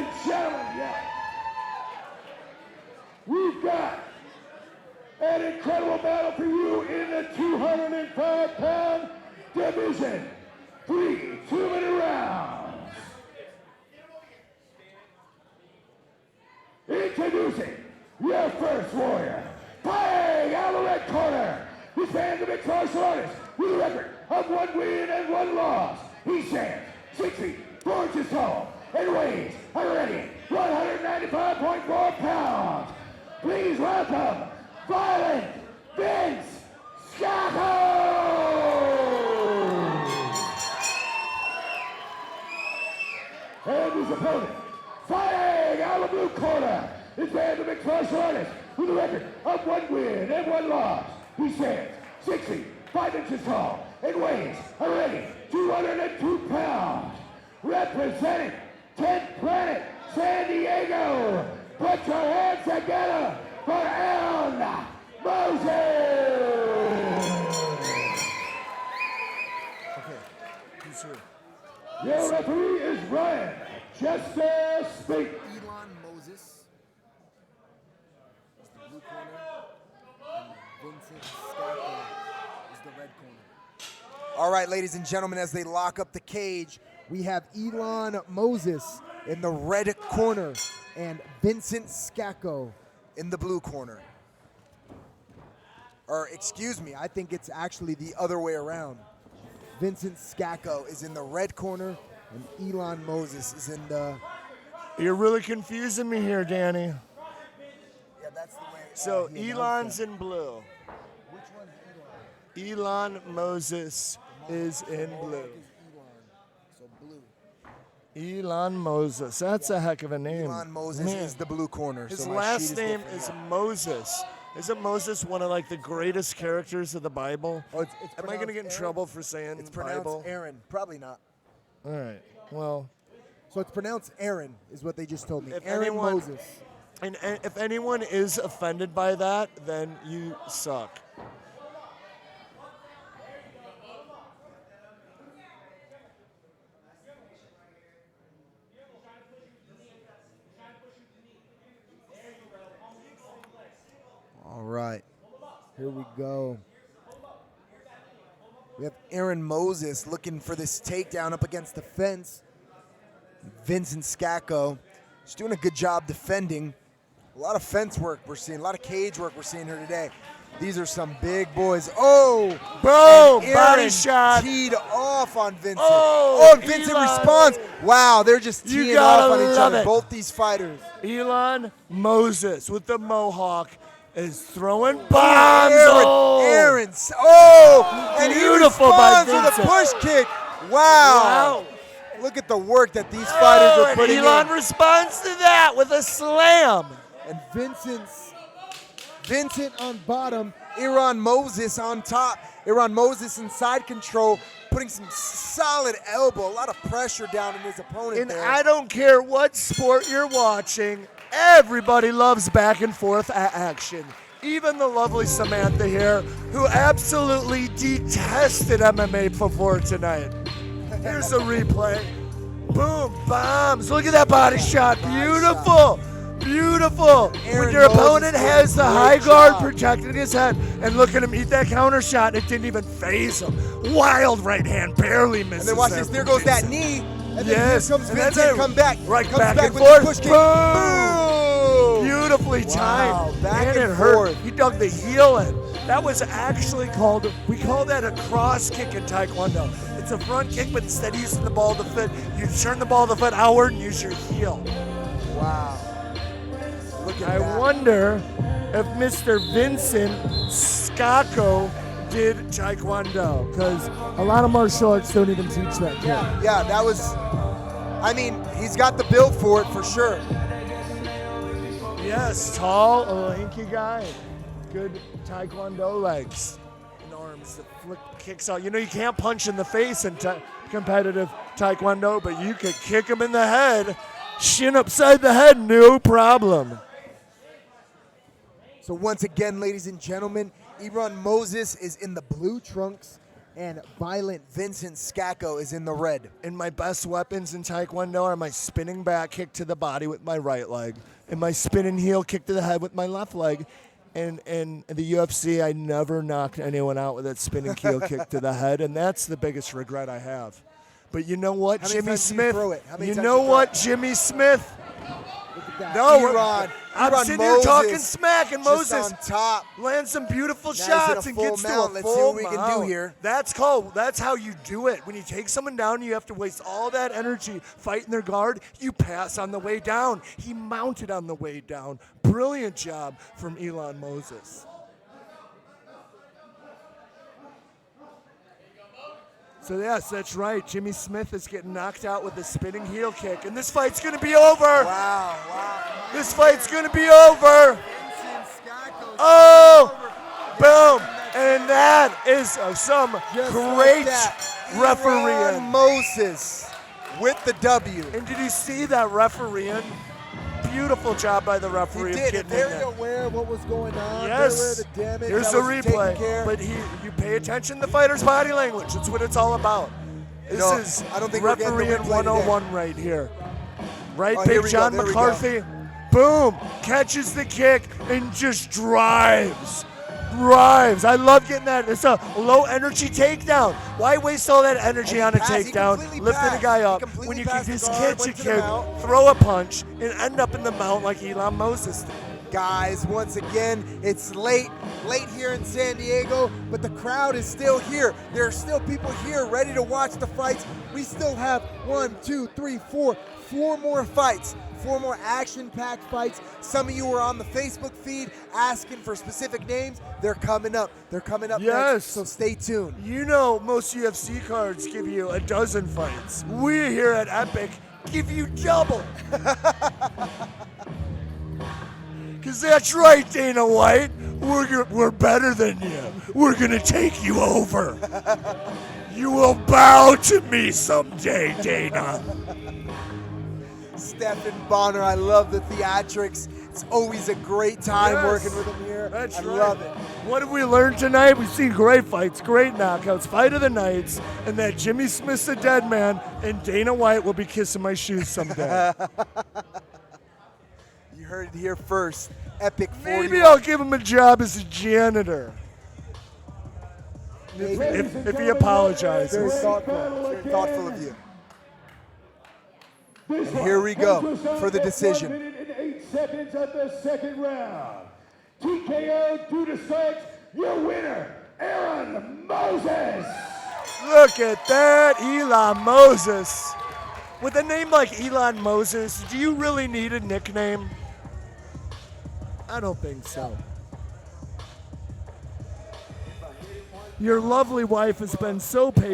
and gentlemen, we've got an incredible battle for you in the 205-pound division. 3 2-minute rounds. Introducing your first warrior, fighting out of the red corner. This man's a mixed martial artist with a record of 1 win and 1 loss. He stands 6 feet 4 inches tall and weighs already 195.4 pounds. Please welcome Violent Vince Scacco! And his opponent, fighting out of the blue corner, is a mixed martial artist with a record of 1 win and 1 loss. He stands 6 feet 5 inches tall and weighs already 202 pounds. Representing 10th Planet San Diego, put your hands together for Eron Moses! Okay, who's here? Your referee is Ryan Chester Speak. Eron Moses is the blue corner, and Vincent Scacco is the red corner. All right, ladies and gentlemen, as they lock up the cage, we have Eron Moses in the red corner and Vincent Scacco in the blue corner. Or excuse me, I think it's actually the other way around. Vincent Scacco is in the red corner and Eron Moses is in the... You're really confusing me here, Danny. Yeah, that's the way. So Elon's in blue. Which one's Eron? Eron Moses is in blue. Is Eron, so blue. Elon Moses. That's a heck of a name. Elon Moses Man. is the blue corner. His so my last sheet name different. is Moses. Isn't Moses one of like the greatest characters of the Bible? Oh, it's Am I going to get in pronounced trouble for saying It's pronounced Bible? Aaron. Probably not. All right. Well, So it's pronounced Aaron, is what they just told me. If Aaron anyone- Moses. and if anyone is offended by that, then you suck. All right. Here we go. We have Eron Moses looking for this takedown up against the fence. Vincent Scacco is doing a good job defending. A lot of fence work we're seeing, a lot of cage work we're seeing here today. These are some big boys. Oh, Boom! and Body Eron shot. teed off on Vincent. Oh, and Vincent Elon. responds. Wow, they're just You teeing gotta off on each love other, it. both these fighters. Elon Moses with the mohawk is throwing bombs. Aaron, and he Beautiful by responds with a Vincent. push kick. Wow. Wow. Look at the work that these fighters are and putting Elon in. responds to that with a slam. And Vincent on bottom, Eron Moses on top. Eron Moses in side control, putting some solid elbow, a lot of pressure down in his opponent And there. I don't care what sport you're watching, everybody loves back and forth action. Even the lovely Samantha here, who absolutely detested MMA before tonight. Here's a replay. Boom, bombs. Look at that body shot. Beautiful. Beautiful. When Eron your Moses opponent did a has the great high guard job. protecting his head, and look at him eat that counter shot, it didn't even phase him. Wild right hand, barely misses. And then watch this, there goes that knee. And then Yes, here comes and that's Vincent, it. come back. Right, comes back and with forth. the push kick. Boom. Boom. Beautifully Wow, timed. back and and it hurt. forth. He dug the heel in. That was actually called, we call that a cross kick in Taekwondo. It's a front kick, but instead of using the ball to foot, you turn the ball to foot outward and use your heel. Wow. Look at I that. wonder if Mr. Vincent Scacco did Taekwondo, because a lot of martial arts don't even teach that kid. Yeah, that was, I mean, he's got the build for it for sure. Yes, tall, a lanky guy. Good Taekwondo legs and arms that flick kicks out. You know, you can't punch in the face in competitive Taekwondo, but you could kick him in the head, shin upside the head, no problem. So once again, ladies and gentlemen, Eron Moses is in the blue trunks. and violent Vincent Scacco is in the red. And my best weapons in Taekwondo are my spinning back kick to the body with my right leg and my spinning heel kick to the head with my left leg. And in the UFC, I never knocked anyone out with that spinning heel kick to the head, and that's the biggest regret I have. But you know what, Jimmy Smith? You know what, Jimmy Smith? No, Eron I'm sitting here talking smack, and just Moses on top. lands some beautiful Now shots he's and in a gets full to a mount. Let's see full what we can mount. do here. That's how you do it. When you take someone down, you have to waste all that energy fighting their guard. You pass on the way down. He mounted on the way down. Brilliant job from Eron Moses. So yes, that's right. Jimmy Smith is getting knocked out with a spinning heel kick, and this fight's going to be over. Wow. This fight's going to be over. Oh, boom. And that is some great refereeing. Eron Moses with the W. And did you see that refereeing? Beautiful job by the referee. He did. Getting Very in there. aware of what was going on. Yes. Very aware of the damage. Here's that a was taken replay. care. But you pay attention to the fighter's body language. That's what it's all about. This is I don't think we're getting the refereeing replay 101 right here. Right, Oh, here Big we John go, there we McCarthy. Boom. Catches the kick and just drives. I love getting that. It's a low energy takedown. Why waste all that energy on a takedown, lifting a guy up when you can just catch a kick, throw a punch, and end up in the mount like Eron Moses did? Guys, once again, it's late here in San Diego, but the crowd is still here. There are still people here ready to watch the fights. We still have 4 more fights. 4 more action-packed fights. Some of you were on the Facebook feed asking for specific names. They're coming up. Yes. Next, so stay tuned. You know, most UFC cards give you a dozen fights. We here at Epic give you double. Because that's right, Dana White. We're better than you. We're going to take you over. You will bow to me someday, Dana. Stephan, Bonnar, I love the theatrics. It's always a great time working with him here. That's I right. love it. What have we learned tonight? We've seen great fights, great knockouts, fight of the nights, and that Jimmy Smith's a dead man, and Dana White will be kissing my shoes someday. You heard it here first. Epic 40. Maybe I'll give him a job as a janitor. If he apologizes. Very thoughtful of you. And here we go for the decision. 1 minute and 8 seconds of the second round. TKO due to strikes, your winner, Eron Moses. Look at that, Eron Moses. With a name like Eron Moses, do you really need a nickname? I don't think so. Your lovely wife has been so patient.